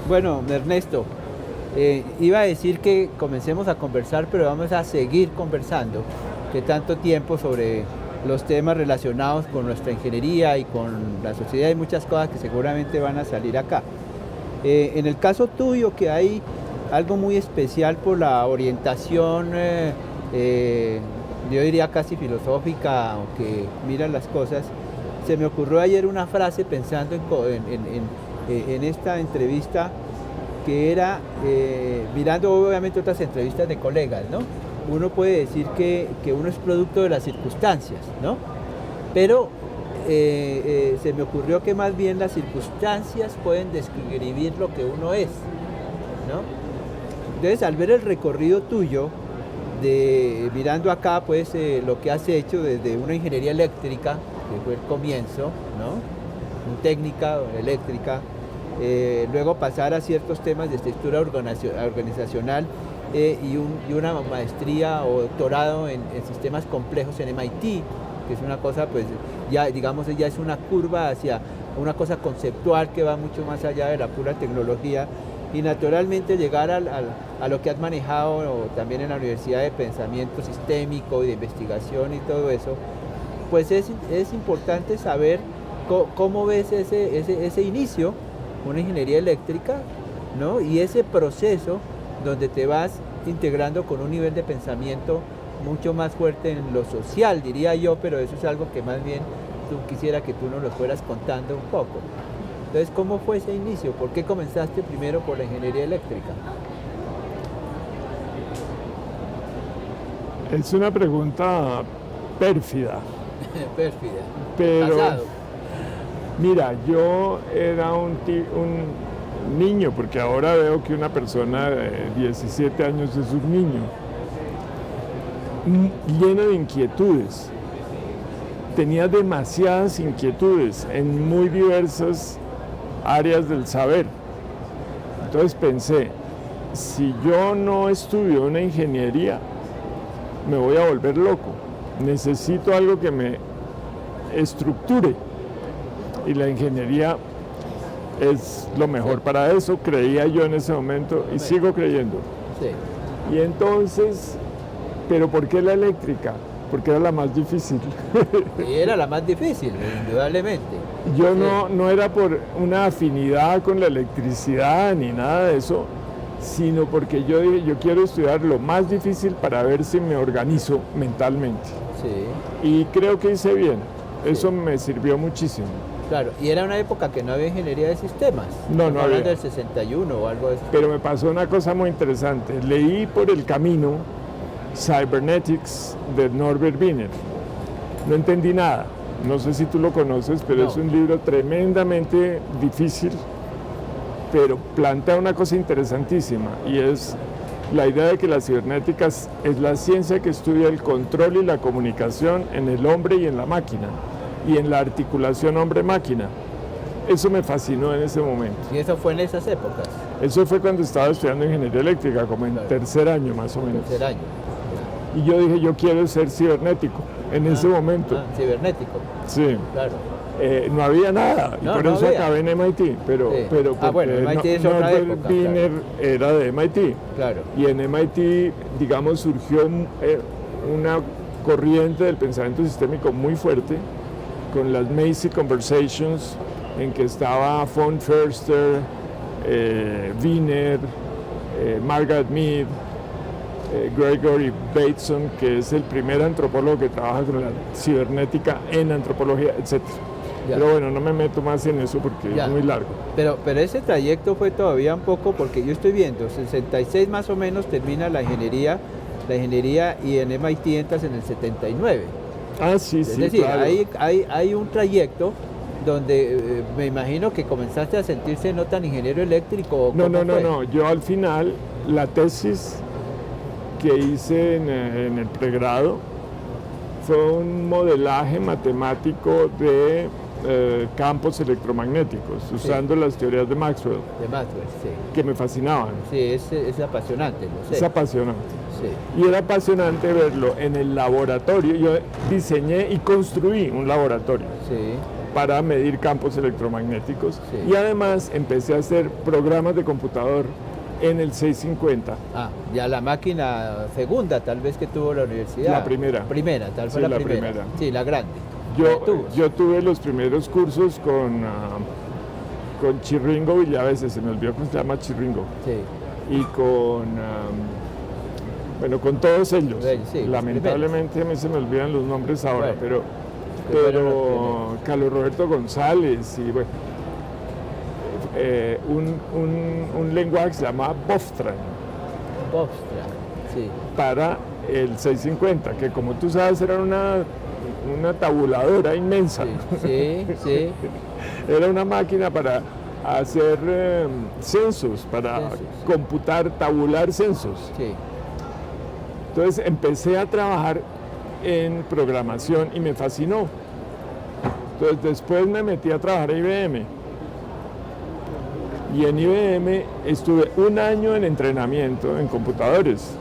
Bueno, Ernesto, iba a decir que comencemos a conversar, pero vamos a seguir conversando, que tanto tiempo sobre los temas relacionados con nuestra ingeniería y con la sociedad y muchas cosas que seguramente van a salir acá. En el caso tuyo, que hay algo muy especial por la orientación, yo diría casi filosófica, aunque miran las cosas, se me ocurrió ayer una frase pensando en esta entrevista, que era, mirando obviamente otras entrevistas de colegas, ¿no? Uno puede decir que uno es producto de las circunstancias, ¿no? Pero se me ocurrió que más bien las circunstancias pueden describir lo que uno es, ¿no? Entonces, al ver el recorrido tuyo, mirando acá, pues, lo que has hecho desde una ingeniería eléctrica, que fue el comienzo, ¿no? Una técnica eléctrica, luego pasar a ciertos temas de estructura organizacional y una maestría o doctorado en sistemas complejos en MIT, que es una cosa, pues, ya digamos, ya es una curva hacia una cosa conceptual que va mucho más allá de la pura tecnología, y naturalmente llegar a lo que has manejado también en la Universidad de Pensamiento Sistémico y de Investigación y todo eso, pues es importante saber cómo ves ese inicio, una ingeniería eléctrica, ¿no? Y ese proceso donde te vas integrando con un nivel de pensamiento mucho más fuerte en lo social, diría yo, pero eso es algo que más bien quisiera que tú nos lo fueras contando un poco. Entonces, ¿cómo fue ese inicio? ¿Por qué comenzaste primero por la ingeniería eléctrica? Es una pregunta pérfida. Pérfida. Pero, Casado. mira, yo era un niño, porque ahora veo que una persona de 17 años es un niño, lleno de inquietudes. Tenía demasiadas inquietudes en muy diversas áreas del saber. Entonces pensé, si yo no estudio una ingeniería, me voy a volver loco. Necesito algo que me estructure. Y la ingeniería es lo mejor para eso, creía yo en ese momento y sigo creyendo. Sí. Y entonces, ¿pero por qué la eléctrica? Porque era la más difícil. Y era la más difícil, indudablemente. Yo no era por una afinidad con la electricidad ni nada de eso, sino porque yo dije, yo quiero estudiar lo más difícil para ver si me organizo mentalmente. Sí. Y creo que hice bien. Eso me sirvió muchísimo. Claro, y era una época que no había ingeniería de sistemas. No había. Hablando del 61 o algo de eso. Pero me pasó una cosa muy interesante. Leí por el camino Cybernetics de Norbert Wiener. No entendí nada. No sé si tú lo conoces, pero es un libro tremendamente difícil, pero plantea una cosa interesantísima, y es la idea de que la cibernética es la ciencia que estudia el control y la comunicación en el hombre y en la máquina, y en la articulación hombre-máquina. Eso me fascinó en ese momento. ¿Y eso fue en esas épocas? Eso fue cuando estaba estudiando ingeniería eléctrica, como en tercer año más o menos. Tercer año. Y yo dije, yo quiero ser cibernético en ese momento. Cibernético. Sí. Claro. No había nada, y por eso acabé en MIT, pero bueno, MIT es otra Norbert época, Wiener era de MIT. Claro. Y en MIT, digamos, surgió una corriente del pensamiento sistémico muy fuerte, con las Macy Conversations, en que estaba von Förster, Wiener, Margaret Mead, Gregory Bateson, que es el primer antropólogo que trabaja con la cibernética en antropología, etc. Ya. Pero bueno, no me meto más en eso porque es muy largo. Pero ese trayecto fue todavía un poco, porque yo estoy viendo, 66 más o menos termina la ingeniería y en MIT entras en el 79. Ah, sí, es sí, decir, claro. hay un trayecto donde me imagino que comenzaste a sentirse no tan ingeniero eléctrico. ¿O No, cómo fue? no. Yo al final, la tesis que hice en el pregrado fue un modelaje matemático de campos electromagnéticos, usando las teorías de Maxwell, De Maxwell, sí. que me fascinaban. Sí, es apasionante, lo sé. Es apasionante. Sí. Y era apasionante verlo en el laboratorio. Yo diseñé y construí un laboratorio Sí, para medir campos electromagnéticos, Sí. y además empecé a hacer programas de computador en el 650. ya la máquina segunda tal vez que tuvo la universidad. La primera. Primera, tal Sí, vez la la primera. primera. Sí, la grande. La de tubos. Yo tuve los primeros cursos con Chirringo Villaveses, se me olvidó cómo se llama Chirringo, Sí, y con todos ellos. Sí, los Lamentablemente a mí se me olvidan los nombres ahora, Bueno, pero Carlos Roberto González y bueno, un lenguaje que se llama Bofstran Bofstra, sí. para el 650, que como tú sabes era una tabuladora inmensa. Sí. Era una máquina para hacer censos, para Censos. computar, tabular censos. Sí. Entonces empecé a trabajar en programación y me fascinó. Entonces después me metí a trabajar a IBM. Y en IBM estuve un año en entrenamiento en computadores,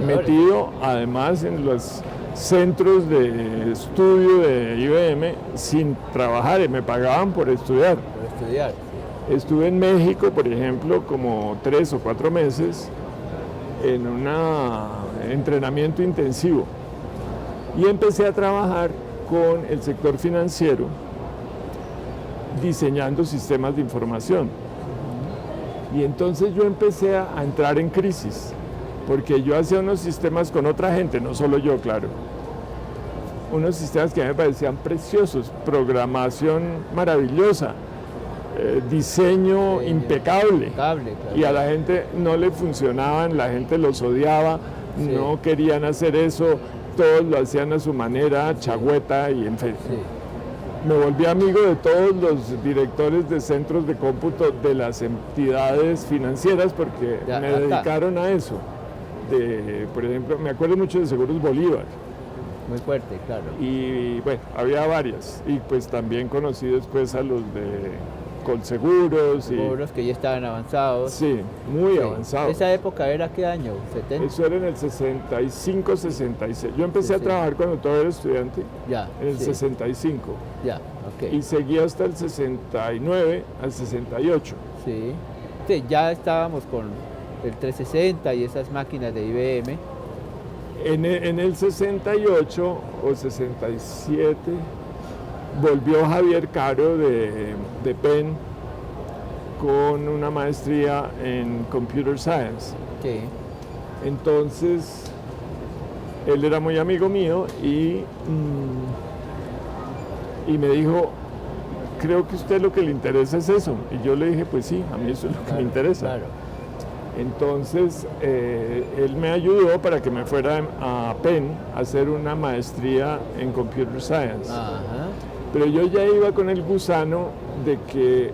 metido además en los centros de estudio de IBM sin trabajar, y me pagaban por estudiar. Por estudiar. Estuve en México, por ejemplo, como 3 o 4 meses en un entrenamiento intensivo. Y empecé a trabajar con el sector financiero diseñando sistemas de información. Y entonces yo empecé a entrar en crisis, porque yo hacía unos sistemas con otra gente, no solo yo, claro. Unos sistemas que a mí me parecían preciosos, programación maravillosa, diseño impecable. Claro. Y a la gente no le funcionaban, la gente los odiaba, Sí. no querían hacer eso, todos lo hacían a su manera, chagüeta y en fin. Sí. Me volví amigo de todos los directores de centros de cómputo de las entidades financieras porque Ya, me acá. dedicaron a eso. Por ejemplo, me acuerdo mucho de Seguros Bolívar Muy fuerte, claro. y bueno, había varias. Y pues también conocí después a los de Colseguros y Seguros que ya estaban avanzados. sí, muy Sí. avanzados. ¿Esa época era qué año? ¿70? Eso era en el 65, 66. Yo empecé a Sí. trabajar cuando todavía era estudiante, Ya. en el sí. 65. Ya, ok. Y seguí hasta el 69 al 68. Sí. Sí, ya estábamos con el 360 y esas máquinas de IBM. En el 68 o 67 volvió Javier Caro de Penn con una maestría en Computer Science. Sí. Entonces, él era muy amigo mío y me dijo, creo que a usted lo que le interesa es eso. Y yo le dije, pues sí, a mí eso es lo que me interesa. Claro. Entonces, él me ayudó para que me fuera a Penn a hacer una maestría en Computer Science. Ajá. Pero yo ya iba con el gusano de que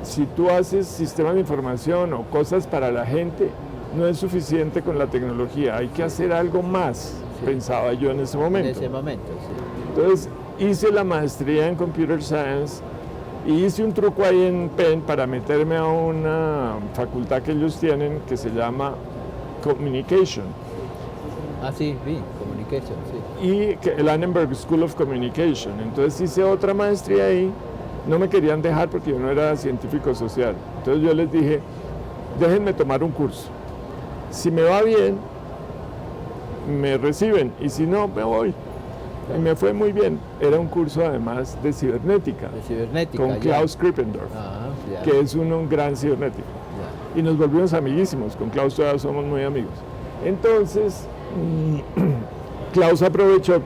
si tú haces sistemas de información o cosas para la gente, no es suficiente con la tecnología, hay que hacer algo más, Sí. pensaba yo en ese momento. En ese momento, sí. Entonces, hice la maestría en Computer Science y hice un truco ahí en Penn para meterme a una facultad que ellos tienen que se llama Communication Ah, sí, vi, Communication, sí. y el Annenberg School of Communication. Entonces hice otra maestría ahí, no me querían dejar porque yo no era científico social. Entonces yo les dije, déjenme tomar un curso. Si me va bien, me reciben y si no, me voy. Y me fue muy bien. Era un curso además de cibernética. De cibernética. Con ya. Klaus Krippendorf, Ya, que es un gran cibernético. ya. Y nos volvimos amiguísimos, con Klaus todavía somos muy amigos. Entonces, Klaus aprovechó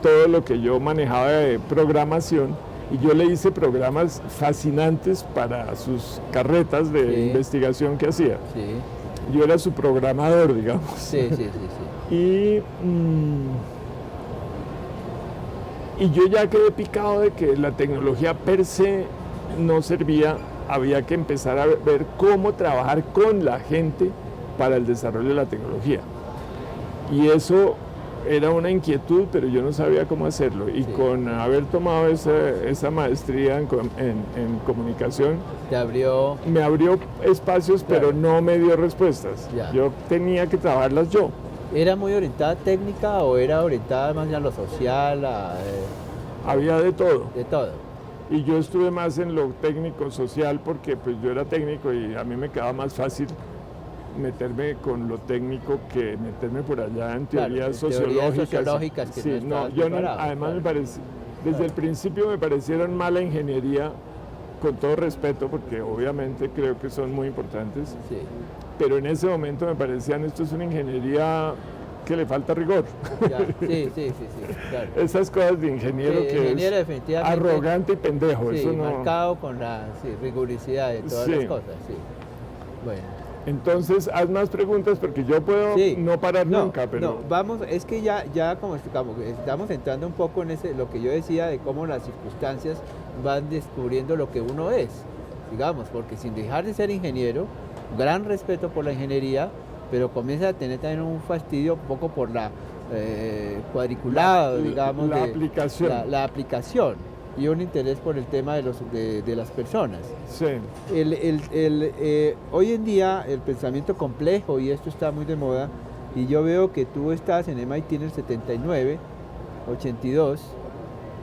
todo lo que yo manejaba de programación y yo le hice programas fascinantes para sus carretas de Sí. investigación que hacía. Sí, Yo era su programador, digamos. sí. Y Y yo ya quedé picado de que la tecnología per se no servía, había que empezar a ver cómo trabajar con la gente para el desarrollo de la tecnología. Y eso era una inquietud, pero yo no sabía cómo hacerlo. Y Sí. con haber tomado esa maestría en comunicación, me abrió espacios, Claro. pero no me dio respuestas. Ya. Yo tenía que trabajarlas yo. ¿Era muy orientada técnica o era orientada más bien a lo social, Había de todo. de todo? Y yo estuve más en lo técnico social porque pues yo era técnico y a mí me quedaba más fácil meterme con lo técnico que meterme por allá en Claro, teorías en sociológicas. sociológicas que Sí, no no, estabas yo no, preparado, además claro. me parece, desde Claro. el principio me parecieron mala ingeniería, con todo respeto, porque obviamente creo que son muy importantes, Sí. pero en ese momento me parecían, esto es una ingeniería que le falta rigor. Ya, sí, claro. Esas cosas de ingeniero Sí, que ingeniero es definitivamente, arrogante y pendejo, sí, eso no. marcado con la rigurosidad de todas Sí. las cosas, sí. Bueno. Entonces, haz más preguntas porque yo puedo Sí. no parar No, nunca, pero no, vamos, es que ya como estamos entrando un poco en lo que yo decía de cómo las circunstancias van descubriendo lo que uno es, digamos, porque sin dejar de ser ingeniero, gran respeto por la ingeniería, pero comienza a tener también un fastidio un poco por la cuadriculado, digamos, la aplicación. la aplicación y un interés por el tema de las personas. sí. Hoy en día el pensamiento complejo, y esto está muy de moda, y yo veo que tú estás en MIT en el 79, 82,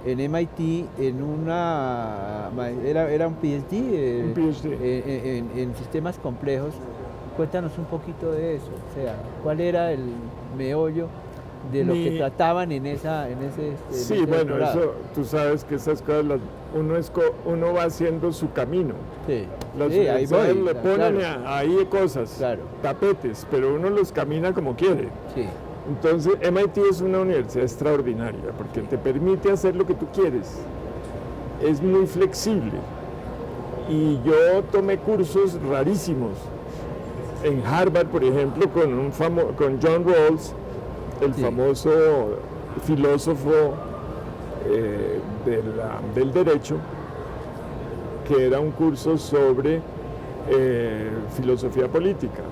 en MIT en era un PhD, Un PhD. en sistemas complejos. Cuéntanos un poquito de eso, o sea, ¿cuál era el meollo de lo que trataban en ese Sí, bueno, doctorado? eso, tú sabes que esas cosas uno va haciendo su camino. Sí, Las sí, ahí universidades voy, le ponen claro, ahí cosas, Claro. tapetes, pero uno los camina como quiere. sí, Entonces, MIT es una universidad extraordinaria porque te permite hacer lo que tú quieres. Es muy flexible. Y yo tomé cursos rarísimos. En Harvard, por ejemplo, con John Rawls, el Sí. famoso filósofo del derecho, que era un curso sobre filosofía política,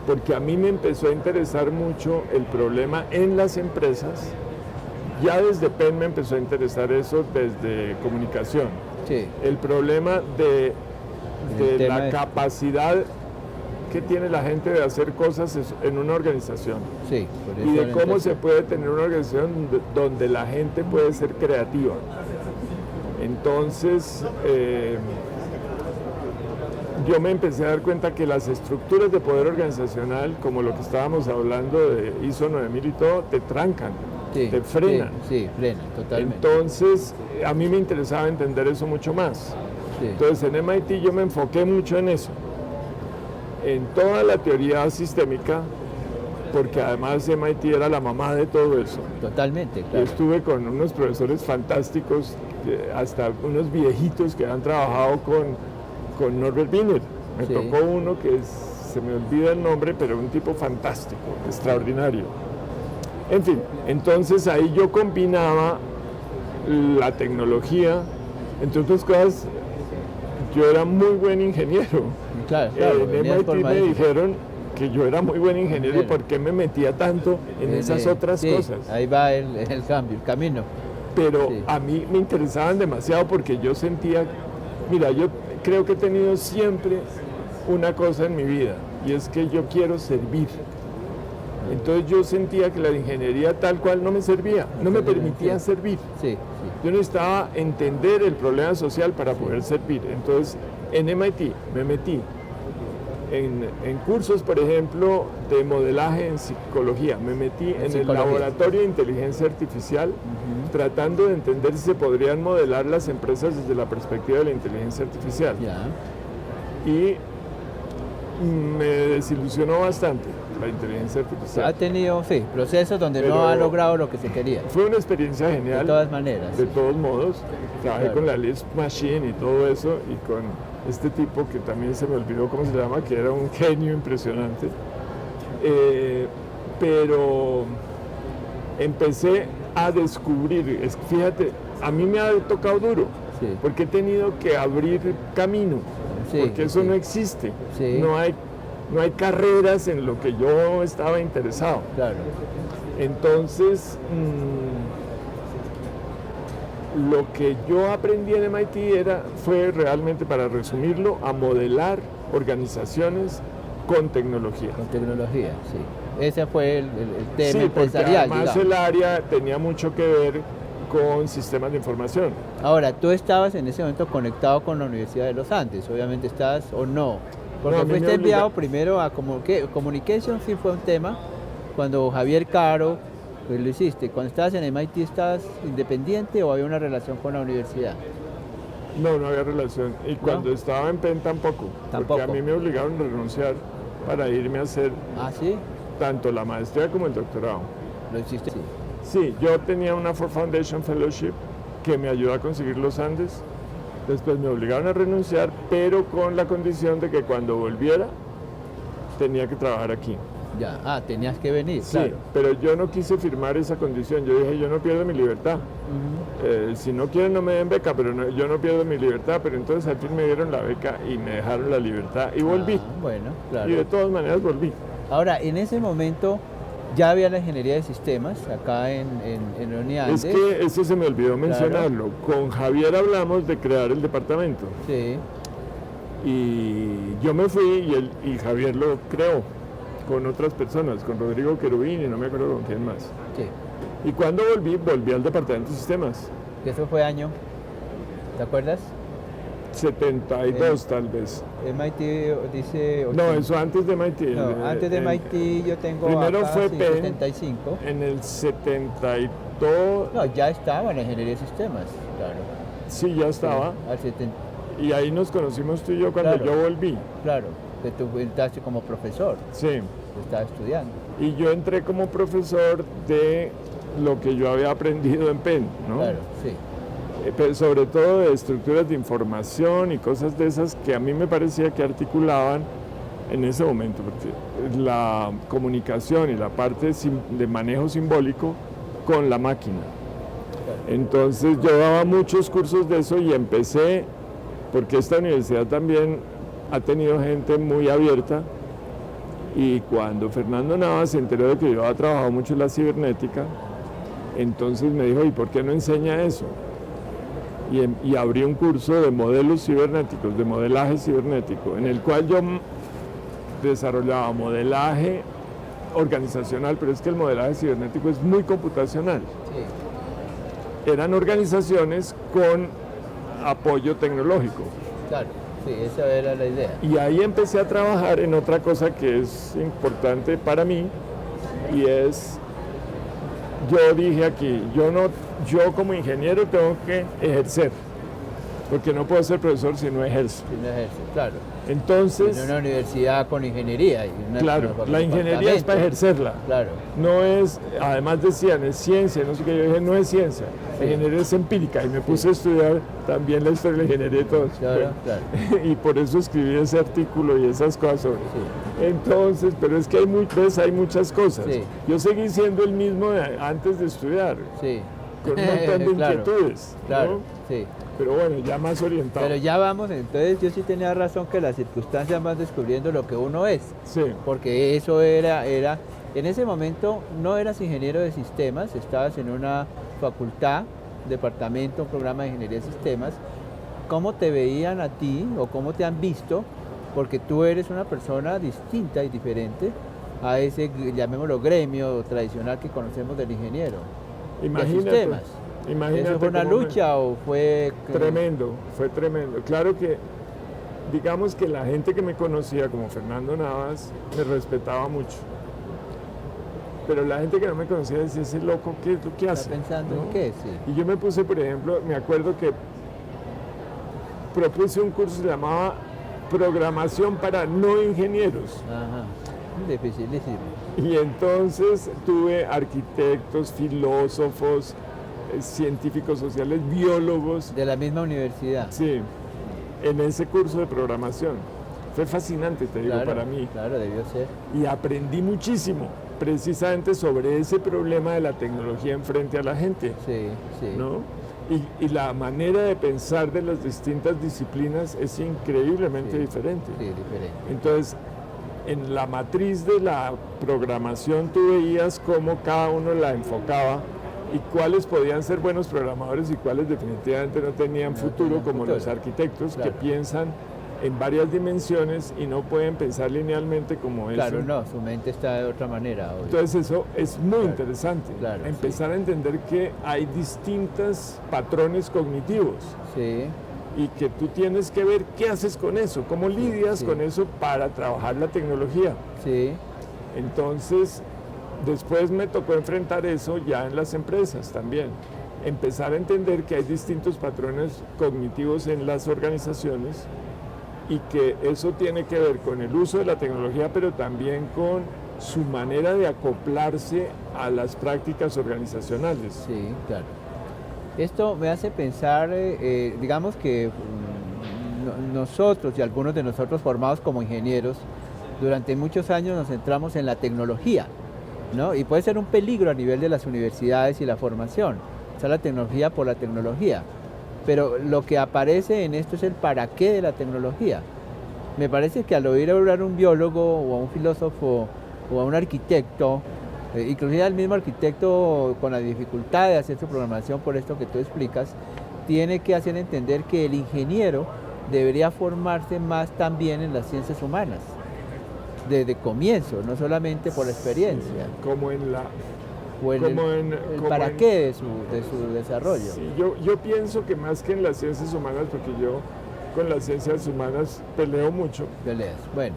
porque a mí me empezó a interesar mucho el problema en las empresas. Ya desde Penn me empezó a interesar eso, desde comunicación. sí. El problema de El tema la de- capacidad que tiene la gente de hacer cosas en una organización Sí, por y eso de la cómo se intención. puede tener una organización donde la gente puede ser creativa. Entonces, yo me empecé a dar cuenta que las estructuras de poder organizacional, como lo que estábamos hablando de ISO 9000 y todo, te trancan, Sí, te frenan. Sí, frenan, totalmente. Entonces, a mí me interesaba entender eso mucho más. Sí, Entonces, en MIT yo me enfoqué mucho en eso, en toda la teoría sistémica, porque además MIT era la mamá de todo eso. totalmente, Yo claro. estuve con unos profesores fantásticos, hasta unos viejitos que han trabajado con Norbert Wiener. Me Sí. tocó uno que se me olvida el nombre, pero un tipo fantástico, extraordinario. En fin, entonces ahí yo combinaba la tecnología, entre otras cosas, yo era muy buen ingeniero. Claro, En venías MIT me formadísimo. dijeron que yo era muy buen ingeniero y Bueno. por qué me metía tanto en esas otras Sí, cosas. ahí va el cambio, el camino. Pero Sí. a mí me interesaban demasiado porque yo sentía, mira, yo creo que he tenido siempre una cosa en mi vida y es que yo quiero servir. Entonces yo sentía que la ingeniería tal cual no me servía, no me permitía Sí. servir. Sí, Yo necesitaba entender el problema social para poder servir. Entonces en MIT me metí en cursos, por ejemplo, de modelaje en psicología. Me metí en el psicología. laboratorio de inteligencia artificial, tratando de entender si se podrían modelar las empresas desde la perspectiva de la inteligencia artificial. ya. Y me desilusionó bastante la inteligencia artificial. Ha tenido, sí, procesos donde no Pero- ha logrado lo que se quería. Fue una experiencia De genial. todas maneras. De todos modos, trabajé Claro. con la Lisp Machine y todo eso, y con este tipo que también se me olvidó cómo se llama, que era un genio impresionante. Pero empecé a descubrir, fíjate, a mí me ha tocado duro, Sí. porque he tenido que abrir camino, Sí, porque eso sí. no existe. Sí. No hay carreras en lo que yo estaba interesado. Claro. Entonces, lo que yo aprendí en MIT fue realmente, para resumirlo, a modelar organizaciones con tecnología. Con tecnología, sí. Ese fue el tema Sí, porque empresarial, además digamos. el área tenía mucho que ver con sistemas de información. Ahora, tú estabas en ese momento conectado con la Universidad de los Andes, obviamente estás o no. Porque No, a mí fuiste me enviado obliga- primero a Communication, sí fue un tema, cuando Javier Caro, pues lo hiciste. Cuando estabas en MIT, ¿estabas independiente o había una relación con la universidad? No, no había relación. Y cuando estaba en Penn tampoco. Tampoco. Porque a mí me obligaron a renunciar para irme a hacer Ah, sí, tanto la maestría como el doctorado. lo hiciste. Sí. Sí, yo tenía una Ford Foundation Fellowship que me ayudó a conseguir los Andes. Después me obligaron a renunciar, pero con la condición de que cuando volviera tenía que trabajar aquí. Ya, tenías que venir, Sí, claro. pero yo no quise firmar esa condición. Yo dije, yo no pierdo mi libertad. Ujú. Si no quieren no me den beca, pero yo no pierdo mi libertad. Pero entonces al fin me dieron la beca y me dejaron la libertad y volví. Ah, bueno, claro. Y de todas maneras volví. Ahora, en ese momento ya había la ingeniería de sistemas acá en la Uniandes. Es que eso se me olvidó mencionarlo. Con Javier hablamos de crear el departamento. Sí, Y yo me fui y Javier lo creó con otras personas, con Rodrigo Querubín y no me acuerdo con quién más. sí. Y cuando volví al departamento de sistemas. Que eso fue año, ¿te acuerdas? 72 tal vez. MIT dice... No, 80. eso antes de MIT. No, antes de MIT yo tengo primero acá, fue sí, Penn. 75. En el 72, No, ya estaba en la ingeniería de sistemas, claro. sí, ya estaba. Al 70, Y ahí nos conocimos tú y yo cuando Claro. yo volví. claro, que tú entraste como profesor, Sí. estaba estudiando. Y yo entré como profesor de lo que yo había aprendido en Penn, ¿no? Claro, sí. Pero sobre todo de estructuras de información y cosas de esas que a mí me parecía que articulaban en ese momento, porque la comunicación y la parte de manejo simbólico con la máquina. Entonces yo daba muchos cursos de eso y empecé, porque esta universidad también ha tenido gente muy abierta, y cuando Fernando Navas se enteró de que yo había trabajado mucho en la cibernética, entonces me dijo, ¿y por qué no enseña eso? Y abrí un curso de modelos cibernéticos, de modelaje cibernético, en el cual yo desarrollaba modelaje organizacional, pero es que el modelaje cibernético es muy computacional. Sí, Eran organizaciones con apoyo tecnológico. claro, sí, esa era la idea. Y ahí empecé a trabajar en otra cosa que es importante para mí, y es, yo dije aquí, yo como ingeniero tengo que ejercer, porque no puedo ser profesor si no ejerzo. Sí, no ejerce, claro. Entonces, En una universidad con ingeniería. Y claro, con la ingeniería es para ejercerla. Claro, No es, además decían, es ciencia, no sé qué, yo dije, no es ciencia, la Sí. ingeniería es empírica, y me puse a estudiar también la historia de la ingeniería y todo. claro, Bueno, claro. y por eso escribí ese artículo y esas cosas sobre. Sí. Entonces, pero es que hay muchas cosas. Sí. Yo seguí siendo el mismo antes de estudiar, Sí. con un montón de Claro, inquietudes, Claro, ¿no? sí. Pero bueno, ya más orientado. Pero ya vamos, entonces yo sí tenía razón que las circunstancias van descubriendo lo que uno es. Sí, Porque eso era, en ese momento no eras ingeniero de sistemas, estabas en una facultad, departamento, un programa de ingeniería de sistemas. ¿Cómo te veían a ti o cómo te han visto? Porque tú eres una persona distinta y diferente a ese, llamémoslo, gremio tradicional que conocemos del ingeniero. De imagínate. sistemas. Imagínate ¿Eso fue una cómo me- lucha o fue...? Tremendo, fue tremendo. Claro que, digamos que la gente que me conocía como Fernando Navas me respetaba mucho. Pero la gente que no me conocía decía, ese loco, ¿qué es lo que ¿Está hace? pensando ¿No? en qué? Sí. Y yo me puse, por ejemplo, me acuerdo que propuse un curso que se llamaba Programación para no ingenieros. Ajá. Dificilísimo. Y entonces tuve arquitectos, filósofos, científicos sociales, biólogos, De la misma universidad. sí, en ese curso de programación. Fue fascinante, te digo, Claro, para mí. Claro, debió ser. Y aprendí muchísimo, precisamente sobre ese problema de la tecnología enfrente a la gente, Sí, sí. ¿no? Y la manera de pensar de las distintas disciplinas es increíblemente diferente. Sí, diferente. Entonces, en la matriz de la programación tú veías cómo cada uno la enfocaba y cuáles podían ser buenos programadores y cuáles definitivamente no tenían futuro, como los arquitectos, claro, que piensan en varias dimensiones y no pueden pensar linealmente como eso. Claro, no, su mente está de otra manera. Obvio. Entonces eso es muy interesante, claro, empezar a entender que hay distintos patrones cognitivos. Sí. Y que tú tienes que ver qué haces con eso, cómo lidias con eso para trabajar la tecnología. Sí. Entonces, después me tocó enfrentar eso ya en las empresas también. Empezar a entender que hay distintos patrones cognitivos en las organizaciones y que eso tiene que ver con el uso de la tecnología, pero también con su manera de acoplarse a las prácticas organizacionales. Sí, claro. Esto me hace pensar, digamos que nosotros y algunos de nosotros formados como ingenieros, durante muchos años nos centramos en la tecnología, ¿no? Y puede ser un peligro a nivel de las universidades y la formación, usar la tecnología por la tecnología. Pero lo que aparece en esto es el para qué de la tecnología. Me parece que al oír hablar a un biólogo o a un filósofo o a un arquitecto, inclusive al mismo arquitecto con la dificultad de hacer su programación por esto que tú explicas, tiene que hacer entender que el ingeniero debería formarse más también en las ciencias humanas, desde comienzo, no solamente por la experiencia. Como en la... O en el para qué de su desarrollo. Sí, yo pienso que más que en las ciencias humanas, porque yo con las ciencias humanas peleo mucho. Peleas, bueno.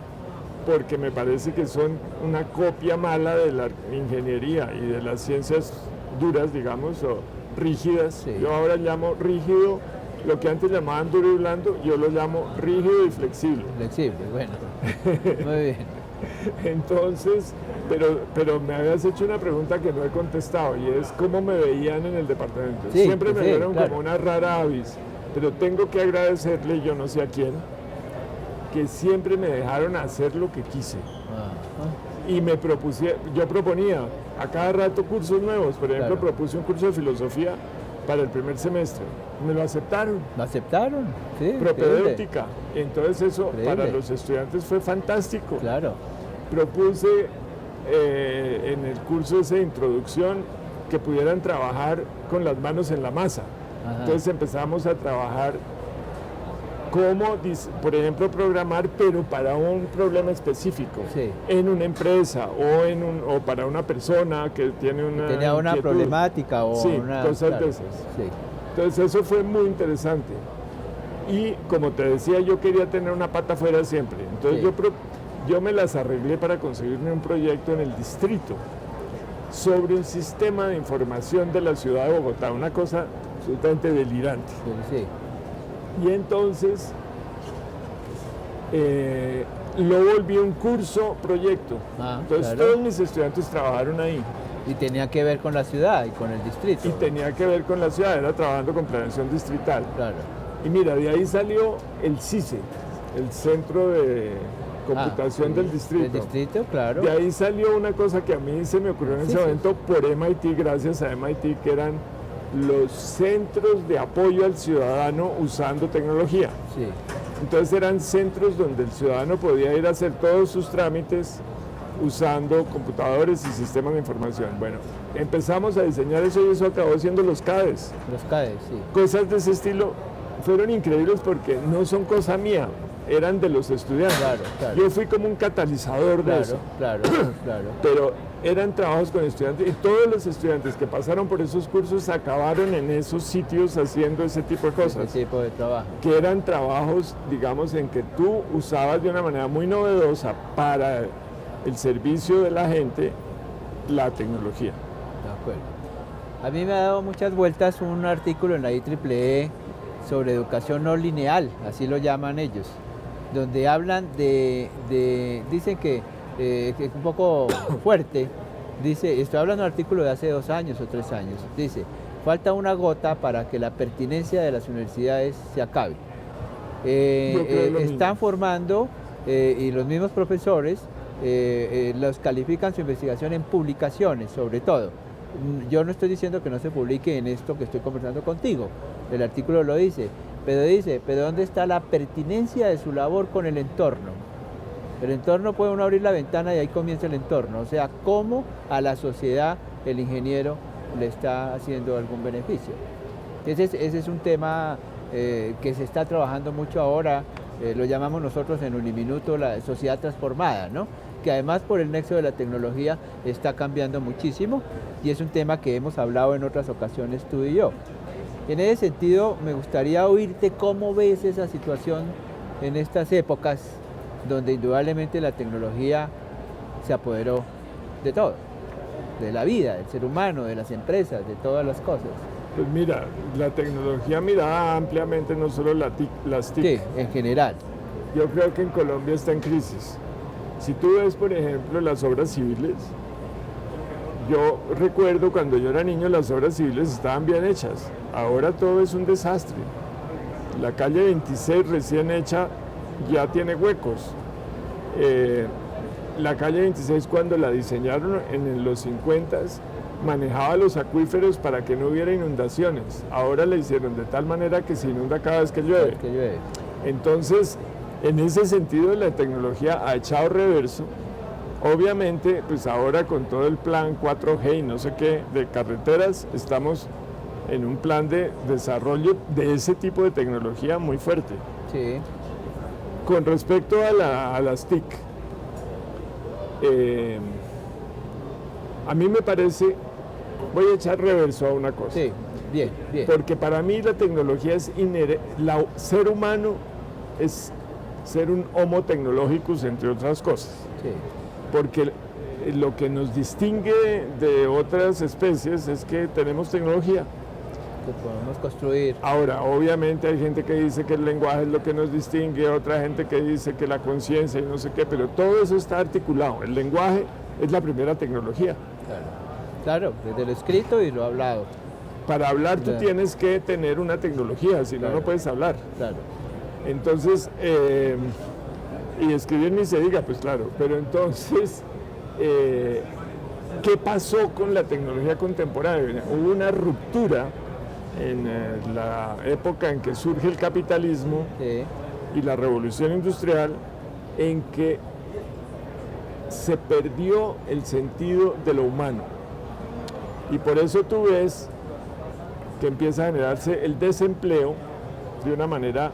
Porque me parece que son una copia mala de la ingeniería y de las ciencias duras, digamos, o rígidas. Sí. Yo ahora llamo rígido, lo que antes llamaban duro y blando, yo lo llamo rígido y flexible. Flexible, bueno. Muy bien. Entonces, pero me habías hecho una pregunta que no he contestado y es cómo me veían en el departamento. Sí, siempre me vieron claro, como una rara avis, pero tengo que agradecerle, yo no sé a quién, que siempre me dejaron hacer lo que quise. Y me yo proponía a cada rato cursos nuevos. Por ejemplo, claro, propuse un curso de filosofía para el primer semestre. Me lo aceptaron. ¿Lo aceptaron? Sí. Propedéutica. Entonces eso para los estudiantes fue fantástico. Claro. Propuse en el curso ese de introducción que pudieran trabajar con las manos en la masa. Ajá. Entonces empezamos a trabajar cómo, por ejemplo, programar, pero para un problema específico, sí, en una empresa o para una persona que tiene tenía una problemática o sí, una... cosas claro, de esas. Sí. Entonces eso fue muy interesante. Y como te decía, yo quería tener una pata afuera siempre. Entonces sí, yo me las arreglé para conseguirme un proyecto en el distrito sobre un sistema de información de la ciudad de Bogotá, una cosa absolutamente delirante. Sí, sí. Y entonces lo volví un curso proyecto. Entonces claro, todos mis estudiantes trabajaron ahí. Y tenía que ver con la ciudad y con el distrito. Y tenía que ver con la ciudad, era trabajando con planeación distrital. Claro. Y mira, de ahí salió el CICE, el Centro de Computación del Distrito. Del distrito, claro. De ahí salió una cosa que a mí se me ocurrió en ese momento por MIT, gracias a MIT, que eran los centros de apoyo al ciudadano usando tecnología. Sí. Entonces eran centros donde el ciudadano podía ir a hacer todos sus trámites usando computadores y sistemas de información. Bueno, empezamos a diseñar eso y eso acabó siendo los CADES. Los CADES, sí. Cosas de ese estilo fueron increíbles porque no son cosa mía, eran de los estudiantes. Claro, claro. Yo fui como un catalizador de eso. Claro, claro. Pero eran trabajos con estudiantes y todos los estudiantes que pasaron por esos cursos acabaron en esos sitios haciendo ese tipo de cosas. Ese tipo de trabajo. Que eran trabajos, digamos, en que tú usabas de una manera muy novedosa para el servicio de la gente la tecnología. De acuerdo. A mí me ha dado muchas vueltas un artículo en la IEEE sobre educación no lineal, así lo llaman ellos, donde hablan dicen que es un poco fuerte, dice, estoy hablando de un artículo de hace 2 años o 3 años, dice, falta una gota para que la pertinencia de las universidades se acabe. Están formando y los mismos profesores los califican su investigación en publicaciones, sobre todo, yo no estoy diciendo que no se publique en esto que estoy conversando contigo, el artículo lo dice, pero ¿dónde está la pertinencia de su labor con el entorno? El entorno puede uno abrir la ventana y ahí comienza el entorno, o sea, cómo a la sociedad el ingeniero le está haciendo algún beneficio. Ese es un tema que se está trabajando mucho ahora, lo llamamos nosotros en Uniminuto la sociedad transformada, ¿no? Que además por el nexo de la tecnología está cambiando muchísimo y es un tema que hemos hablado en otras ocasiones tú y yo. En ese sentido, me gustaría oírte cómo ves esa situación en estas épocas donde indudablemente la tecnología se apoderó de todo, de la vida, del ser humano, de las empresas, de todas las cosas. Pues mira, la tecnología mirada ampliamente, no solo las TIC. Sí, en general. Yo creo que en Colombia está en crisis. Si tú ves, por ejemplo, las obras civiles, yo recuerdo cuando yo era niño las obras civiles estaban bien hechas. Ahora todo es un desastre. La calle 26 recién hecha ya tiene huecos. La calle 26 cuando la diseñaron en los 50s manejaba los acuíferos para que no hubiera inundaciones. Ahora la hicieron de tal manera que se inunda cada vez que llueve. Entonces, en ese sentido la tecnología ha echado reverso. Obviamente, pues ahora con todo el plan 4G y no sé qué de carreteras, estamos en un plan de desarrollo de ese tipo de tecnología muy fuerte. Sí. Con respecto a las TIC, a mí me parece, voy a echar reverso a una cosa. Sí, bien. Porque para mí la tecnología es inherente, ser humano es ser un homo tecnologicus, entre otras cosas. Sí. Porque lo que nos distingue de otras especies es que tenemos tecnología. Que podemos construir. Ahora, obviamente hay gente que dice que el lenguaje es lo que nos distingue, otra gente que dice que la conciencia y no sé qué, pero todo eso está articulado. El lenguaje es la primera tecnología. Claro, desde lo escrito y lo hablado. Para hablar tú tienes que tener una tecnología, si no, no puedes hablar. Claro. Entonces, y escribir ni se diga, pues claro, pero entonces, ¿qué pasó con la tecnología contemporánea? Hubo una ruptura en la época en que surge el capitalismo y la revolución industrial, en que se perdió el sentido de lo humano. Y por eso tú ves que empieza a generarse el desempleo de una manera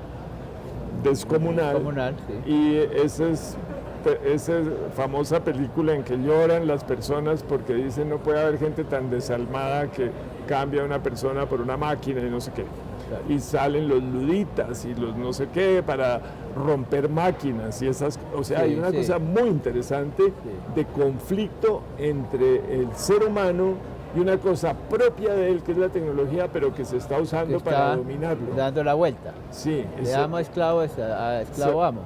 descomunal. Y esa famosa película en que lloran las personas porque dicen no puede haber gente tan desalmada que cambia a una persona por una máquina y no sé qué. Claro. Y salen los luditas y los no sé qué para romper máquinas y esas, o sea, hay una cosa muy interesante de conflicto entre el ser humano y una cosa propia de él, que es la tecnología, pero que se está usando para dominarlo. Dando la vuelta. Sí. De amo a esclavo, a esclavo amo.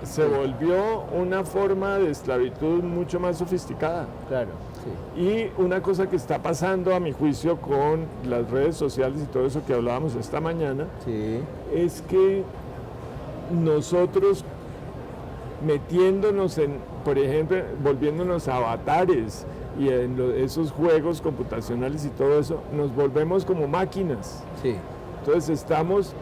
Se volvió una forma de esclavitud mucho más sofisticada. Claro, sí. Y una cosa que está pasando, a mi juicio, con las redes sociales y todo eso que hablábamos esta mañana, es que nosotros metiéndonos en, por ejemplo, volviéndonos avatares y en esos juegos computacionales y todo eso, nos volvemos como máquinas. Sí. Entonces estamos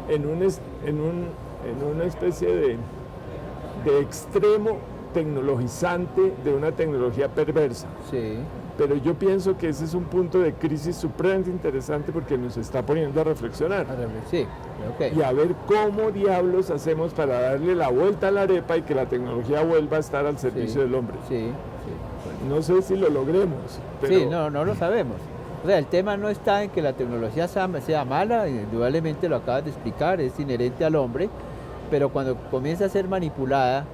en una especie de extremo tecnologizante de una tecnología perversa. Sí. Pero yo pienso que ese es un punto de crisis supremamente interesante porque nos está poniendo a reflexionar. Sí, y a ver cómo diablos hacemos para darle la vuelta a la arepa y que la tecnología vuelva a estar al servicio del hombre. Sí. No sé si lo logremos. Pero... Sí, no lo sabemos. O sea, el tema no está en que la tecnología sea mala, indudablemente lo acabas de explicar, es inherente al hombre, pero cuando comienza a ser manipulada,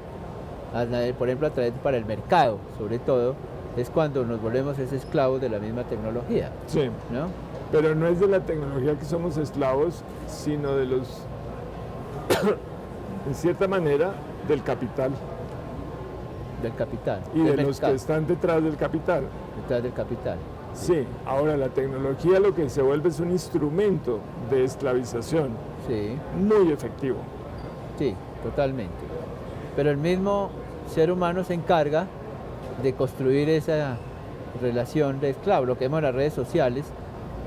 por ejemplo a través para el mercado, sobre todo, es cuando nos volvemos esclavos de la misma tecnología. Sí, ¿no? Pero no es de la tecnología que somos esclavos, sino de los, en cierta manera, del capital. Del capital. Y de los que están detrás del capital. Detrás del capital. Sí, ahora la tecnología lo que se vuelve es un instrumento de esclavización. Sí. Muy efectivo. Sí, totalmente. Pero el mismo ser humano se encarga de construir relación de esclavo, lo que vemos en las redes sociales,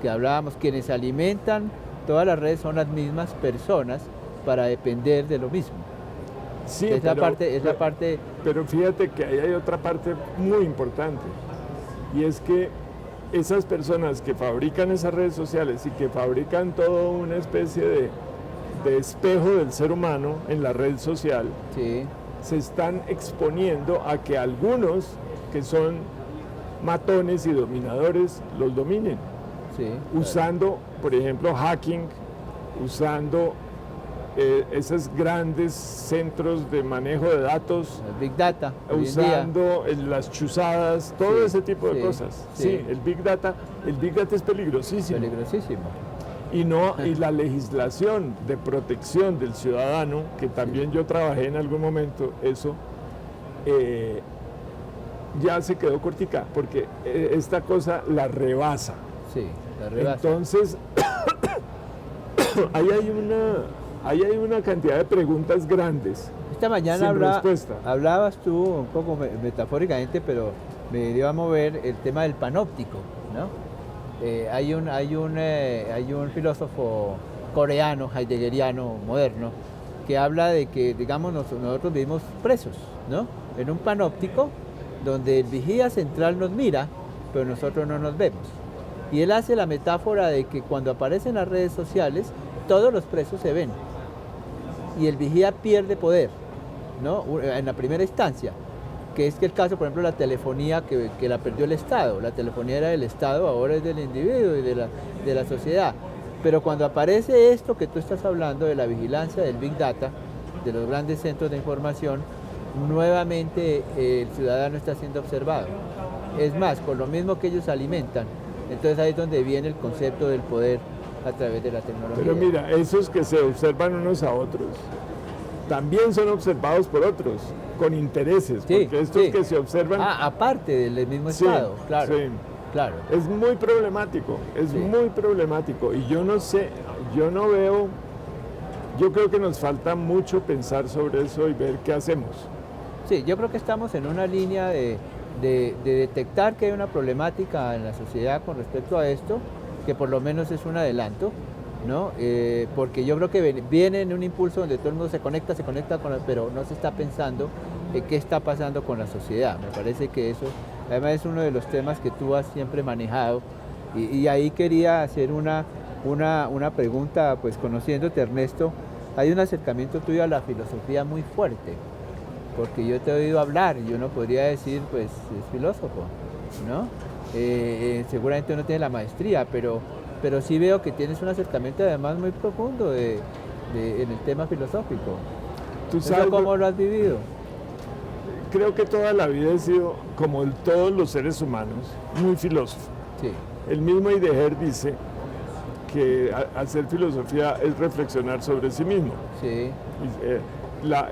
que hablábamos, quienes alimentan todas las redes son las mismas personas para depender de lo mismo. Sí, es la parte... Pero fíjate que ahí hay otra parte muy importante, y es que esas personas que fabrican esas redes sociales y que fabrican toda una especie de espejo del ser humano en la red social, Sí, se están exponiendo a que algunos que son matones y dominadores los dominen, sí. usando, por ejemplo, hacking, usando esos grandes centros de manejo de datos, El Big Data. hoy en día. usando las chuzadas, todo Sí, ese tipo de sí, cosas. sí. Sí, el Big Data es peligrosísimo. Peligrosísimo. Y la legislación de protección del ciudadano, que también yo trabajé en algún momento, eso ya se quedó cortica, porque esta cosa la rebasa. Sí, la rebasa. Entonces, ahí hay una cantidad de preguntas grandes. Esta mañana sin respuesta. hablabas tú un poco metafóricamente, pero me dio a mover el tema del panóptico, ¿no? Hay un filósofo coreano, heideggeriano, moderno, que habla de que, digamos, nosotros vivimos presos, ¿no? En un panóptico donde el vigía central nos mira, pero nosotros no nos vemos. Y él hace la metáfora de que cuando aparecen las redes sociales, todos los presos se ven. Y el vigía pierde poder, ¿no? En la primera instancia, que es que el caso, por ejemplo, la telefonía que la perdió el Estado. La telefonía era del Estado, ahora es del individuo y de la sociedad. Pero cuando aparece esto que tú estás hablando de la vigilancia del Big Data, de los grandes centros de información, nuevamente el ciudadano está siendo observado. Es más, con lo mismo que ellos alimentan. Entonces ahí es donde viene el concepto del poder a través de la tecnología. Pero mira, esos que se observan unos a otros, también son observados por otros, con intereses, Sí, porque estos sí. que se observan... Aparte del mismo Sí, Estado, claro. sí. Claro. Es muy problemático, Sí. muy problemático. Y yo no sé, yo no veo, yo creo que nos falta mucho pensar sobre eso y ver qué hacemos. Sí, yo creo que estamos en una línea de detectar que hay una problemática en la sociedad con respecto a esto, que por lo menos es un adelanto, ¿no? Porque yo creo que viene en un impulso donde todo el mundo se conecta pero no se está pensando en qué está pasando con la sociedad. Me parece que eso, además, es uno de los temas que tú has siempre manejado, y ahí quería hacer una pregunta, pues conociéndote, Ernesto, hay un acercamiento tuyo a la filosofía muy fuerte, porque yo te he oído hablar y uno podría decir, pues, es filósofo, ¿no? Seguramente no tiene la maestría, pero sí veo que tienes un acercamiento además muy profundo en el tema filosófico. ¿Tú ¿Eso sabes? cómo lo has vivido? Creo que toda la vida he sido, como todos los seres humanos, muy filósofo. Sí, El mismo Heidegger dice que hacer filosofía es reflexionar sobre sí mismo. sí,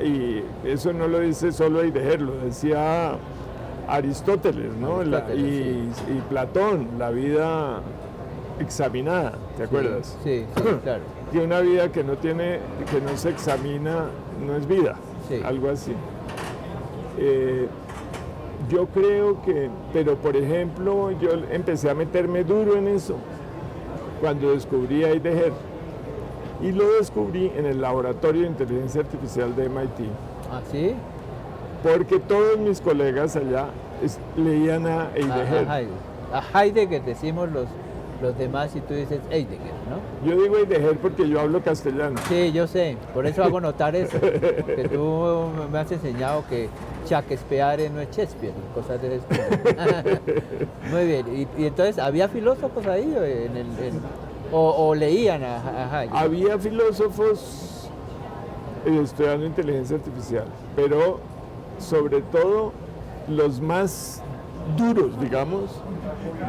Y eso no lo dice solo Heidegger, lo decía Aristóteles, ¿no? Aristóteles, Y Platón, la vida examinada, ¿te acuerdas? Sí, claro. Que una vida que no se examina no es vida, Sí. algo así. Yo creo que, pero por ejemplo, yo empecé a meterme duro en eso cuando descubrí a Heidegger, y lo descubrí en el laboratorio de inteligencia artificial de MIT, ¿Ah, sí? porque todos mis colegas allá leían a Heidegger. A Heidegger decimos los demás, y tú dices Heidegger, ¿no? Yo digo Heidegger porque yo hablo castellano. Sí, yo sé, por eso hago notar eso, que tú me has enseñado que Shakespeare no es Shakespeare, cosas de eso. Muy bien, y entonces, ¿había filósofos ahí o leían a Heidegger? Había filósofos estudiando inteligencia artificial, pero sobre todo los más duros, digamos,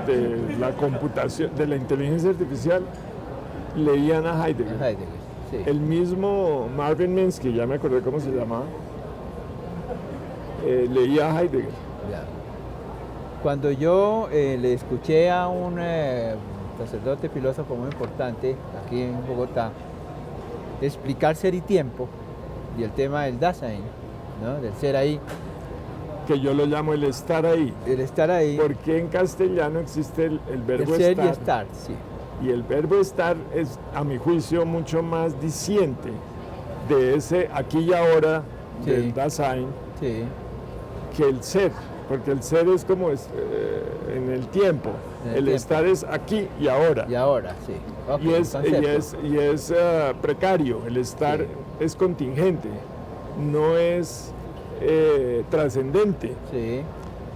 de la computación, de la inteligencia artificial, leían a Heidegger. Heidegger, sí. El mismo Marvin Minsky, ya me acordé cómo se llamaba, leía a Heidegger. Ya. Cuando yo le escuché a un sacerdote filósofo muy importante aquí en Bogotá explicar ser y tiempo y el tema del Dasein, ¿no? Del ser ahí, que yo lo llamo el estar ahí. El estar ahí. Porque en castellano existe el verbo el ser estar. y estar, sí. Y el verbo estar es, a mi juicio, mucho más diciente de ese aquí y ahora Sí. del Dasein Sí. que el ser, porque el ser es como en el tiempo, En el el tiempo. estar es aquí y ahora. Y ahora, sí. Ok, Y es, concepto. precario, el estar Sí. es contingente, no es trascendente. Sí.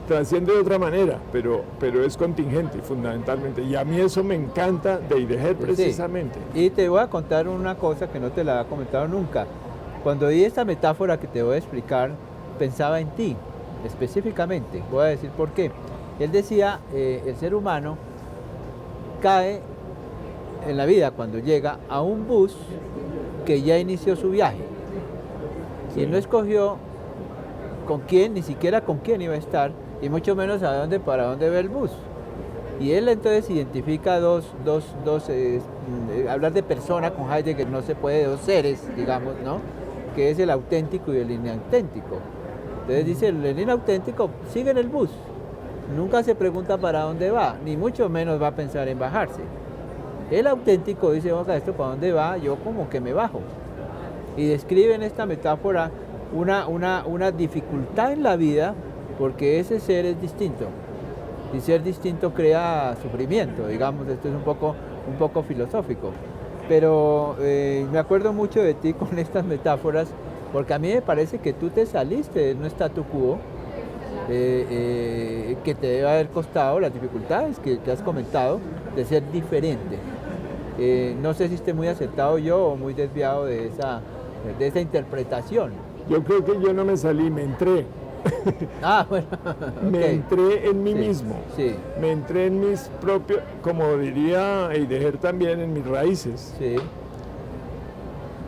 Trasciende de otra manera, pero es contingente fundamentalmente. Y a mí eso me encanta de Heidegger precisamente. Sí. Y te voy a contar una cosa que no te la he comentado nunca. Cuando di esta metáfora que te voy a explicar, pensaba en ti, específicamente. Voy a decir por qué. Él decía, el ser humano cae en la vida cuando llega a un bus que ya inició su viaje. Sí. Y no escogió con quién, ni siquiera con quién iba a estar, y mucho menos para dónde va el bus. Y él entonces identifica hablar de persona con Heidegger no se puede, dos seres, digamos, ¿no? Que es el auténtico y el inauténtico. Entonces dice, el inauténtico sigue en el bus, nunca se pregunta para dónde va, ni mucho menos va a pensar en bajarse. El auténtico dice, oiga, ¿esto para dónde va? Yo como que me bajo. Y describe en esta metáfora una dificultad en la vida, porque ese ser es distinto. Y ser distinto crea sufrimiento, digamos, esto es un poco filosófico. Pero me acuerdo mucho de ti con estas metáforas, porque a mí me parece que tú te saliste de un statu quo que te debe haber costado las dificultades que has comentado de ser diferente. No sé si esté muy acertado yo o muy desviado de esa interpretación. Yo creo que yo no me salí, me entré. Ah, bueno. Me Okay. entré en mí Sí, mismo. Sí, Me entré en mis propios, como diría Heidegger también, en mis raíces, sí,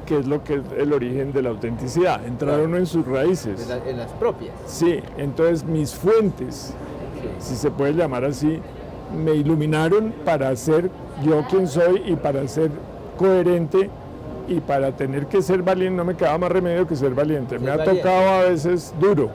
que es lo que es el origen de la autenticidad, entrar Claro. uno en sus raíces. en las propias. Sí, entonces mis fuentes, Sí. si se puede llamar así, me iluminaron para ser yo quien soy y para ser coherente y para tener que ser valiente. No me quedaba más remedio que ser valiente. Ser Me ha valiente. tocado a veces duro,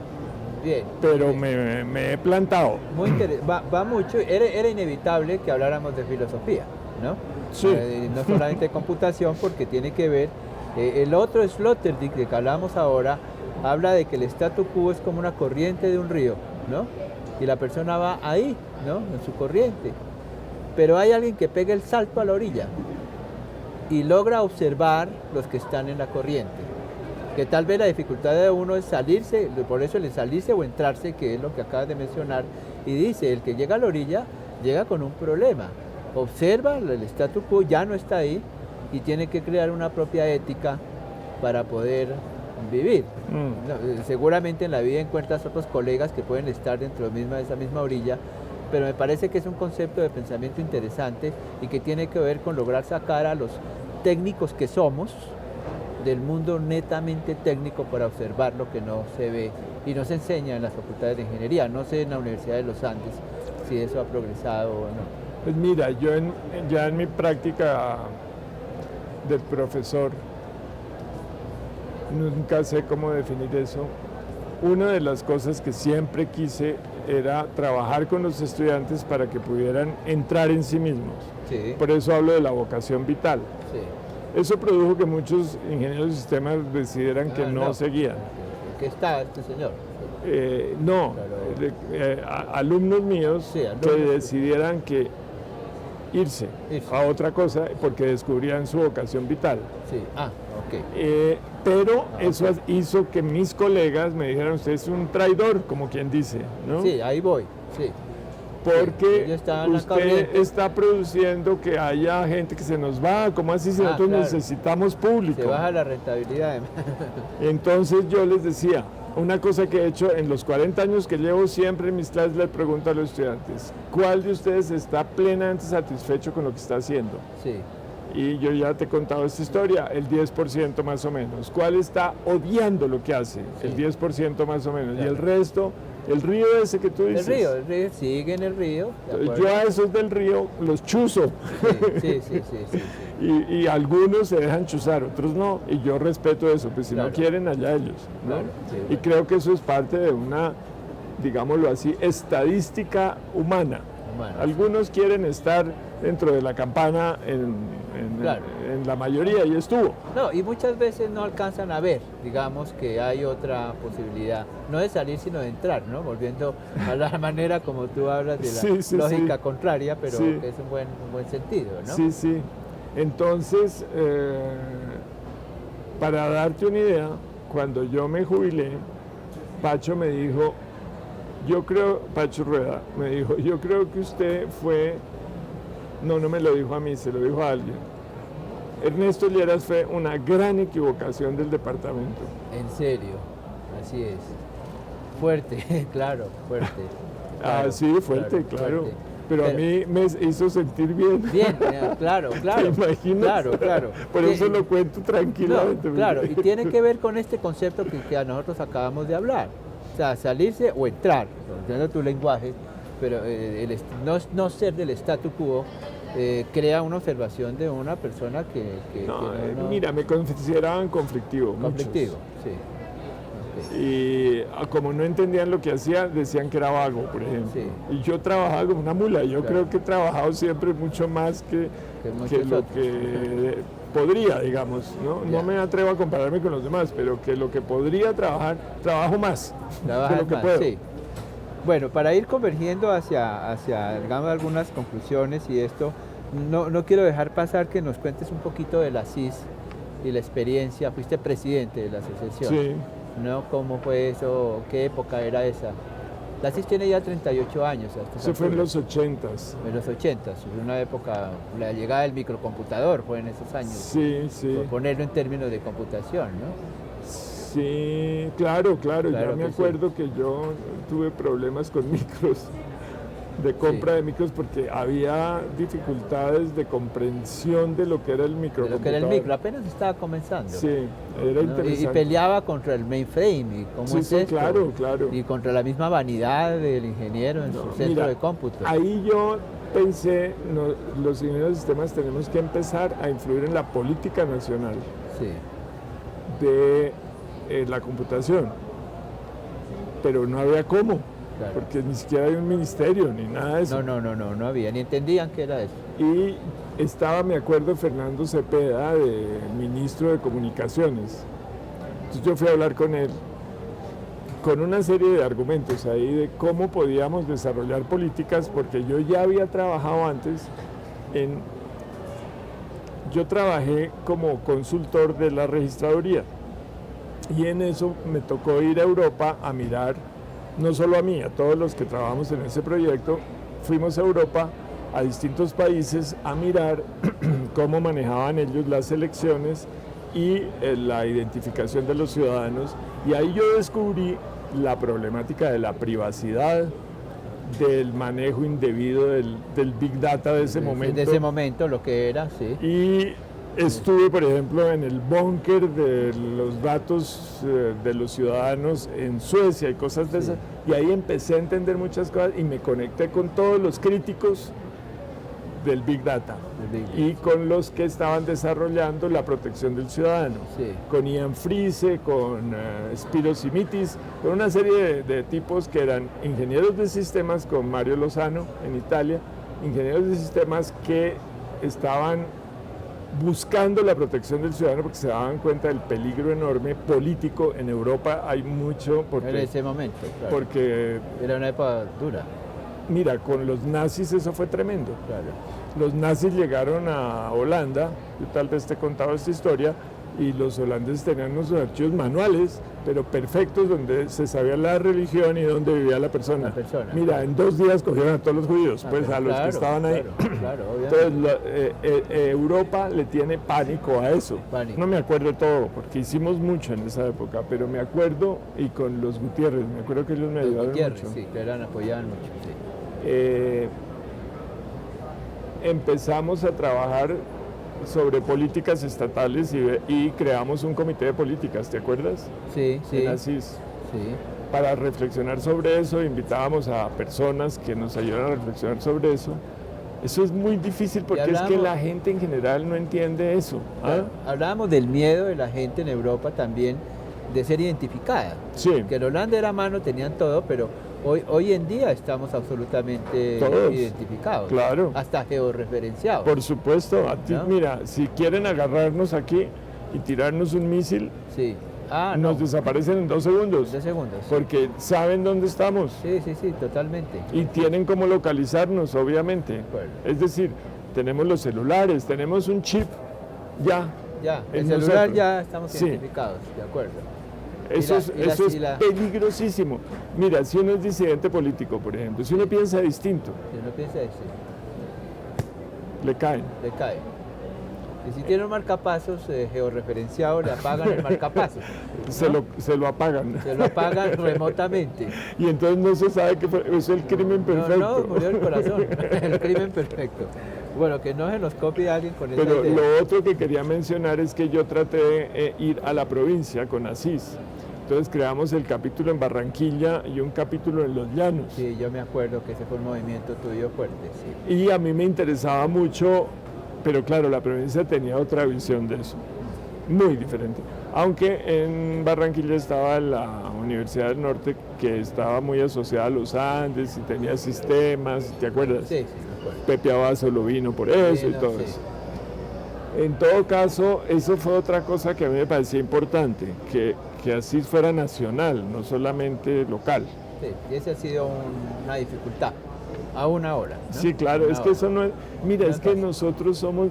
Bien. pero bien. me he plantado. Muy va mucho, era inevitable que habláramos de filosofía, ¿no? Sí. No solamente de computación, porque tiene que ver, el otro Sloterdijk, de que hablamos ahora, habla de que el statu quo es como una corriente de un río, ¿no? Y la persona va ahí, ¿no? En su corriente. Pero hay alguien que pega el salto a la orilla y logra observar los que están en la corriente. Que tal vez la dificultad de uno es salirse, por eso el salirse o entrarse, que es lo que acabas de mencionar, y dice, el que llega a la orilla llega con un problema. Observa, el statu quo ya no está ahí y tiene que crear una propia ética para poder vivir. Seguramente en la vida encuentras otros colegas que pueden estar dentro de esa misma orilla, pero me parece que es un concepto de pensamiento interesante y que tiene que ver con lograr sacar a los técnicos que somos del mundo netamente técnico para observar lo que no se ve y no se enseña en las facultades de ingeniería. No sé en la Universidad de los Andes si eso ha progresado o no. Pues mira, yo ya en mi práctica del profesor, nunca sé cómo definir eso. Una de las cosas que siempre quise era trabajar con los estudiantes para que pudieran entrar en sí mismos. Sí, Por eso hablo de la vocación vital. sí. Eso produjo que muchos ingenieros de sistemas decidieran que no seguían. ¿Qué está este señor? No, alumnos míos Sí, que alumnos. decidieran que irse a otra cosa porque descubrían su vocación vital. Sí, ok. Pero eso hizo que mis colegas me dijeran, usted es un traidor, como quien dice, ¿no? Sí, ahí voy, sí. Porque ellos estaban en la usted corriente. está produciendo que haya gente que se nos va, ¿cómo así si nosotros claro. necesitamos público? Se baja la rentabilidad. Entonces yo les decía, una cosa que he hecho en los 40 años que llevo siempre en mis clases, les pregunto a los estudiantes, ¿cuál de ustedes está plenamente satisfecho con lo que está haciendo? Sí, Y yo ya te he contado esta historia, el 10% más o menos. ¿Cuál está odiando lo que hace? Sí. El 10% más o menos. Claro. Y el resto, el río ese que tú dices. el río sigue en el río. ¿de acuerdo? Yo a esos del río los chuzo. Sí. Y algunos se dejan chuzar, otros no. Y yo respeto eso, pues si Claro. no quieren, allá ellos, ¿no? Claro, sí, Y bueno. creo que eso es parte de una digámoslo así, estadística humana. Bueno, Algunos quieren estar dentro de la campana Claro. en la mayoría y estuvo. no, y muchas veces no alcanzan a ver, digamos, que hay otra posibilidad, no de salir, sino de entrar, ¿no? Volviendo a la manera como tú hablas de la Sí, sí, lógica sí. contraria, pero Sí. que es un buen sentido, ¿no? Sí, sí. Entonces, para darte una idea, cuando yo me jubilé, Pacho me dijo, Pacho Rueda me dijo, yo creo que usted fue, no me lo dijo a mí, se lo dijo a alguien. Ernesto Lleras fue una gran equivocación del departamento. En serio, así es. Fuerte, claro, fuerte. Claro, Sí, fuerte, claro. fuerte. Pero a mí me hizo sentir bien. Bien, claro, claro. ¿Te imaginas? Claro. Por eso lo cuento tranquilamente. No, claro, y tiene que ver con este concepto que a nosotros acabamos de hablar. O sea, salirse o entrar, entiendo tu lenguaje, pero no ser del statu quo crea una observación de una persona que Mira, me consideraban conflictivo. conflictivo, sí. Ok. Y como no entendían lo que hacía, decían que era vago, por ejemplo. Sí. Y yo trabajaba como una mula. Yo Claro. creo que he trabajado siempre mucho más que muchos lo otros. que podría, digamos. Ya. No me atrevo a compararme con los demás, pero que lo que podría trabajar, trabajo más Trabajas de lo que más, puedo. sí. Bueno, para ir convergiendo hacia digamos, algunas conclusiones y esto, no quiero dejar pasar que nos cuentes un poquito de la CIS y la experiencia. Fuiste presidente de la asociación, Sí. ¿no? ¿Cómo fue eso? ¿Qué época era esa? La CIS tiene ya 38 años. a estas Eso fue en alturas. los 80s. En los 80, fue una época, la llegada del microcomputador fue en esos años. Sí, sí. Por ponerlo en términos de computación, ¿no? Sí, claro. Claro Ya me que sí. acuerdo que yo tuve problemas con micros, de compra Sí. de micros, porque había dificultades de comprensión de lo que era el De microcomputador. lo que era el micro, apenas estaba comenzando. Sí, era ¿no? interesante. Y peleaba contra el mainframe, y cómo Sí, es sí, esto, claro. y contra la misma vanidad del ingeniero en No, su centro mira, de cómputo. Ahí yo pensé, los ingenieros de sistemas tenemos que empezar a influir en la política nacional Sí, de la computación, pero no había cómo, claro. porque ni siquiera hay un ministerio ni nada de eso. No había, ni entendían qué era eso. Y estaba, me acuerdo, Fernando Cepeda, de ministro de Comunicaciones. Entonces yo fui a hablar con él, con una serie de argumentos ahí de cómo podíamos desarrollar políticas, porque yo ya había trabajado antes yo trabajé como consultor de la registraduría, y en eso me tocó ir a Europa a mirar, no solo a mí, a todos los que trabajamos en ese proyecto, fuimos a Europa, a distintos países, a mirar cómo manejaban ellos las elecciones y la identificación de los ciudadanos, y ahí yo descubrí la problemática de la privacidad, del manejo indebido del Big Data de ese momento. De ese momento, lo que era, sí. Y estuve, por ejemplo, en el búnker de los datos de los ciudadanos en Suecia y cosas de esas, y ahí empecé a entender muchas cosas y me conecté con todos los críticos del Big Data y con los que estaban desarrollando la protección del ciudadano, Sí. con Ian Friese, con Spiro Simitis, con una serie de tipos que eran ingenieros de sistemas, con Mario Lozano en Italia, ingenieros de sistemas que estaban buscando la protección del ciudadano porque se daban cuenta del peligro enorme político. En Europa hay mucho En ese momento, claro. porque Era una época dura, mira, con los nazis eso fue tremendo. claro. Los nazis llegaron a Holanda, yo tal vez te he contado esta historia, y los holandeses tenían unos archivos manuales, pero perfectos, donde se sabía la religión y dónde vivía la persona. La persona, Mira, claro. en 2 días cogieron a todos los judíos, pues a los Claro, que estaban ahí. Claro, obviamente. Entonces, Europa le tiene pánico a eso. Pánico. No me acuerdo todo, porque hicimos mucho en esa época, pero me acuerdo, y con los Gutiérrez, me acuerdo que ellos me Los ayudaron Gutiérrez, mucho. sí, que apoyaban mucho, sí. Empezamos a trabajar sobre políticas estatales y creamos un comité de políticas, ¿te acuerdas? Sí, sí, En ASIS. sí. Para reflexionar sobre eso, invitábamos a personas que nos ayudaran a reflexionar sobre eso. Eso es muy difícil porque es que hablamos- la gente en general no entiende eso. ¿ah? Claro. Hablábamos del miedo de la gente en Europa también de ser identificada. Sí. Que el Holanda era mano, tenían todo, pero hoy en día estamos absolutamente Todos, identificados. claro. Hasta georreferenciados. Por supuesto, a ti, ¿No? mira, si quieren agarrarnos aquí y tirarnos un misil, Sí. nos desaparecen en 2 segundos. 2 segundos. Porque saben dónde estamos Sí, totalmente. y tienen cómo localizarnos, obviamente. De acuerdo. Es decir, tenemos los celulares, tenemos un chip, ya. Ya, el en celular nosotros. ya estamos Sí. identificados, de acuerdo. Eso es, Y la- eso es y la- peligrosísimo. Mira, si uno es disidente político, por ejemplo, si uno piensa distinto, Si uno piensa eso, le caen. le cae. Y si tiene un marcapasos georreferenciado, le apagan el marcapasos. Se lo apagan. Se lo apagan remotamente. Y entonces no se sabe que es el crimen perfecto. No, murió el corazón. El crimen perfecto. Bueno, que no se nos copie alguien con esa Pero idea. lo otro que quería mencionar es que yo traté de ir a la provincia con Asís. Entonces creamos el capítulo en Barranquilla y un capítulo en Los Llanos. Sí, yo me acuerdo que ese fue un movimiento tuyo fuerte, sí. Y a mí me interesaba mucho, pero claro, la provincia tenía otra visión de eso, muy diferente. Aunque en Barranquilla estaba la Universidad del Norte, que estaba muy asociada a los Andes y tenía sistemas, ¿te acuerdas? Sí, me acuerdo. Pepe Abazo lo vino por eso y no, todo sí. eso. En todo caso, eso fue otra cosa que a mí me parecía importante, que así fuera nacional, no solamente local. Sí, y esa ha sido una dificultad, aún ahora, ¿no? Sí, claro, es que eso no es... Mira, No es es que fácil. nosotros somos...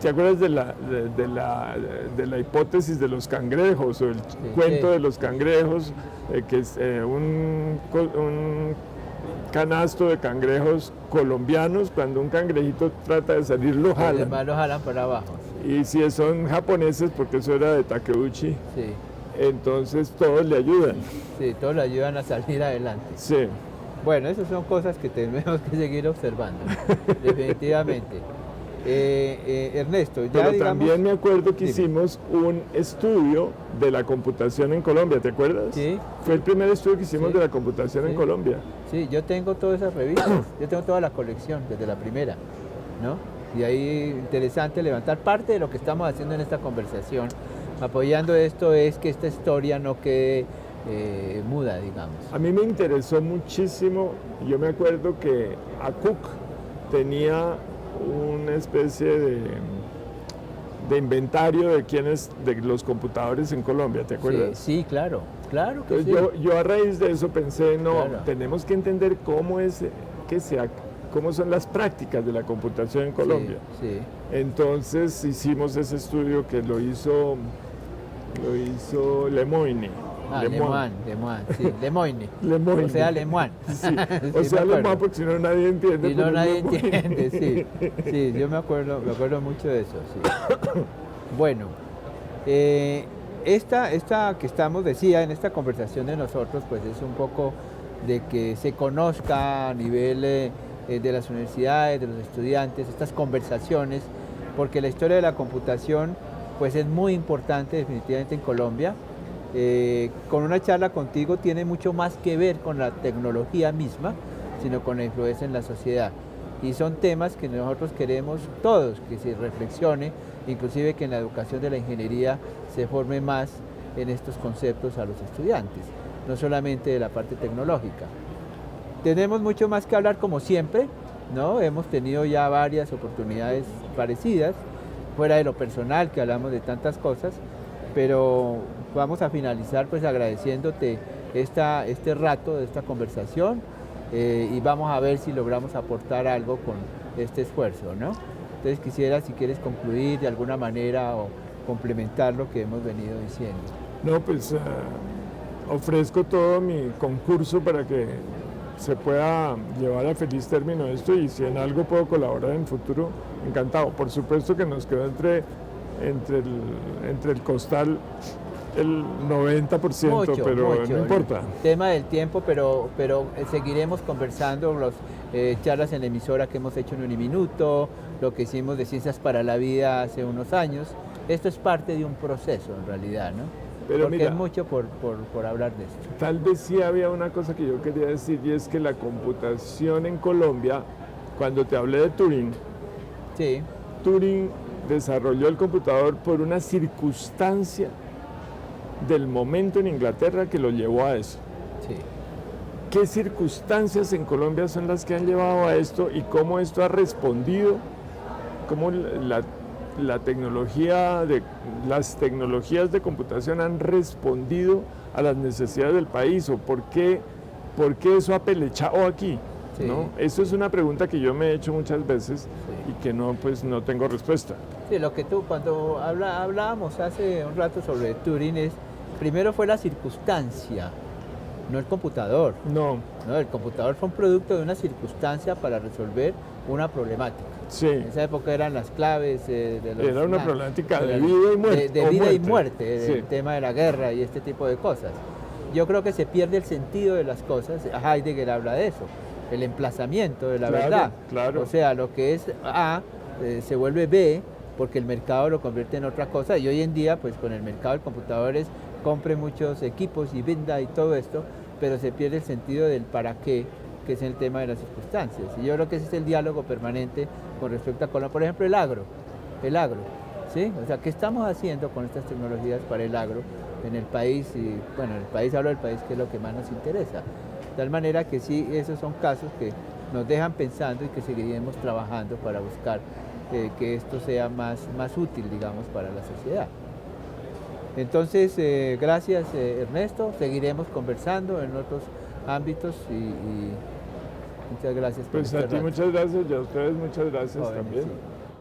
¿Te acuerdas de la hipótesis de los cangrejos o el cuento sí. de los cangrejos? Que es un canasto de cangrejos colombianos, cuando un cangrejito trata de salir lo Los jalan. demás los jalan para abajo. Y si son japoneses, porque eso era de Takeuchi, Sí, entonces todos le ayudan. sí, todos le ayudan a salir adelante. Sí. Bueno, esas son cosas que tenemos que seguir observando, definitivamente. Ernesto, ya Pero digamos... también me acuerdo que Dime. hicimos un estudio de la computación en Colombia, ¿te acuerdas? Sí. Fue el primer estudio que hicimos Sí. de la computación en Sí. Colombia. Sí, yo tengo todas esas revistas, yo tengo toda la colección desde la primera, ¿no? Y ahí interesante levantar parte de lo que estamos haciendo en esta conversación, apoyando esto, es que esta historia no quede muda, digamos. A mí me interesó muchísimo, yo me acuerdo que a Cook tenía una especie de inventario de los computadores en Colombia, ¿te acuerdas? Sí, sí, claro que Entonces sí. yo a raíz de eso pensé, no, Claro. tenemos que entender cómo son las prácticas de la computación en Colombia. Sí, Entonces hicimos ese estudio que lo hizo Lemoyne. Lemoine, sí, Lemoine. Lemoyne. O sea, Lemoine. Sí. Sí, O me sea, acuerdo. Lemoyne, porque si no nadie entiende. Y pero no es nadie Lemoyne. entiende, sí. Sí, yo me acuerdo mucho de eso, sí. Bueno, esta que decía, en esta conversación de nosotros, pues es un poco de que se conozca a nivel de las universidades, de los estudiantes, estas conversaciones, porque la historia de la computación, pues es muy importante definitivamente en Colombia. Con una charla contigo tiene mucho más que ver con la tecnología misma, sino con la influencia en la sociedad. Y son temas que nosotros queremos todos que se reflexione, inclusive que en la educación de la ingeniería se forme más en estos conceptos a los estudiantes, no solamente de la parte tecnológica. Tenemos mucho más que hablar como siempre, ¿no? Hemos tenido ya varias oportunidades parecidas, fuera de lo personal, que hablamos de tantas cosas, pero vamos a finalizar pues agradeciéndote este rato de esta conversación y vamos a ver si logramos aportar algo con este esfuerzo, ¿no? Entonces quisiera, si quieres concluir de alguna manera o complementar lo que hemos venido diciendo. No, pues ofrezco todo mi concurso para que se pueda llevar a feliz término esto, y si en algo puedo colaborar en el futuro, encantado. Por supuesto que nos quedó entre el costal el 90%, pero no importa. Tema del tiempo, pero seguiremos conversando, las charlas en la emisora que hemos hecho en Uniminuto, lo que hicimos de Ciencias para la Vida hace unos años. Esto es parte de un proceso en realidad, ¿no? Pero porque mira, es mucho por hablar de esto. Tal vez sí había una cosa que yo quería decir, y es que la computación en Colombia, cuando te hablé de Turing, Sí, Turing desarrolló el computador por una circunstancia del momento en Inglaterra que lo llevó a eso. Sí. ¿Qué circunstancias en Colombia son las que han llevado a esto y cómo esto ha respondido? ¿Cómo las tecnologías de computación han respondido a las necesidades del país? ¿O por qué eso ha pelechado aquí? Sí. ¿No? Eso es una pregunta que yo me he hecho muchas veces Sí. y que no tengo respuesta. Sí, lo que cuando hablábamos hace un rato sobre Turing primero fue la circunstancia, no el computador. No, No, el computador fue un producto de una circunstancia para resolver una problemática. sí. En esa época eran las claves Era una problemática de vida y muerte. De vida y muerte, Sí. el tema de la guerra y este tipo de cosas. Yo creo que se pierde el sentido de las cosas. Heidegger habla de eso, el emplazamiento de la Claro, verdad. claro. O sea, lo que es A se vuelve B porque el mercado lo convierte en otra cosa. Y hoy en día, pues con el mercado de computadores, compre muchos equipos y venda y todo esto, pero se pierde el sentido del para qué, que es el tema de las circunstancias. Y yo creo que ese es el diálogo permanente con respecto a Colombia. Por ejemplo, el agro, ¿sí? O sea, ¿qué estamos haciendo con estas tecnologías para el agro en el país? Y bueno, en el país, hablo del país, que es lo que más nos interesa. De tal manera que sí, esos son casos que nos dejan pensando y que seguiremos trabajando para buscar que esto sea más útil, digamos, para la sociedad. Entonces, gracias Ernesto, seguiremos conversando en otros ámbitos y muchas gracias por Pues a ti rato. muchas gracias y a ustedes muchas gracias Jóvenes, también. sí.